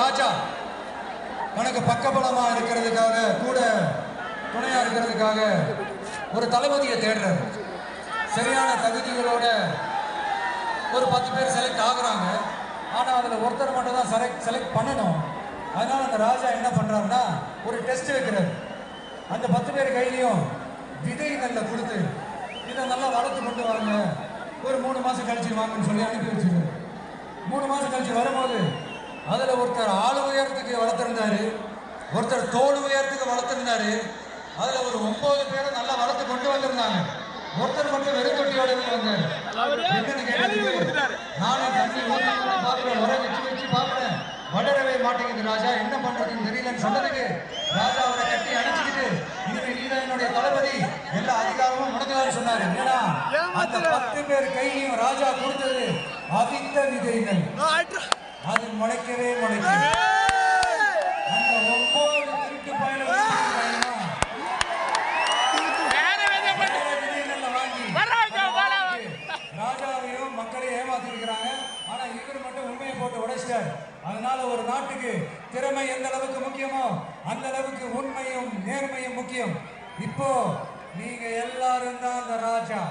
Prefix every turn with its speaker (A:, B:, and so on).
A: ராஜா தனக்கு பக்கபலமா இருக்கிறதுக்காக கூட துணையா இருக்கிறதுக்காக ஒரு தளபதியை தேடுறாரு. சரியான தகுதிகளோட ஒரு 10 பேர் செலக்ட் ஆகுறாங்க. ஆனால் அதில் ஒருத்தர் மட்டும் தான் செலக்ட் பண்ணணும். அதனால அந்த ராஜா என்ன பண்றாருன்னா ஒரு டெஸ்ட் வைக்கிறார். அந்த 10 பேர் கையிலையும் விதை நெல்லை கொடுத்து இதை நல்லா வளர்த்து கொண்டு வாங்க, ஒரு 3 மாசம் கழிச்சு வாங்கன்னு சொல்லி அனுப்பி வச்சிருக்காரு. 3 மாசம் கழிச்சு வரும்போது அதில் ஒருத்தர் ஆளு உயரத்துக்கு வளர்த்துருந்தாரு, ஒருத்தர் தோல் உயரத்துக்கு வளர்த்துருந்தாரு. அதில் ஒரு 9 பேரை நல்லா வளர்த்து கொண்டு வந்திருந்தாங்க. ஒருத்தர் மட்டும் வெறும் தொட்டியோட வந்தாரு. என்னன்னு கேட்டதுக்கு நானும் தண்ணி பார்க்குறேன், உரை வச்சு பார்க்குறேன், வளரவே மாட்டேங்குது ராஜா, என்ன பண்றதுன்னு தெரியலன்னு சொன்னதுக்கு ராஜா அவரை கட்டி அணைச்சிக்கிட்டு இனிமே நீதான் என்னுடைய தளபதி, எல்லா அதிகாரமும் உனக்குதான் சொன்னாரு. ஏன்னா அந்த 10 பேர் கையிலையும் ராஜா கொடுத்தது அவித்த விதைகள், அது முளைக்கவே முளைக்கும். அந்த 9 திருட்டு பயணம் ராஜாவையும் மக்களையும் ஏமாத்திருக்கிறாங்க. ஆனா இவர் மட்டும் உண்மையை போட்டு உடைச்சிட்டார். அதனால ஒரு நாட்டுக்கு திறமை எந்த அளவுக்கு முக்கியமோ அந்த அளவுக்கு உண்மையும் நேர்மையும் முக்கியம். இப்போ நீங்க எல்லாரும் தான் அந்த ராஜா.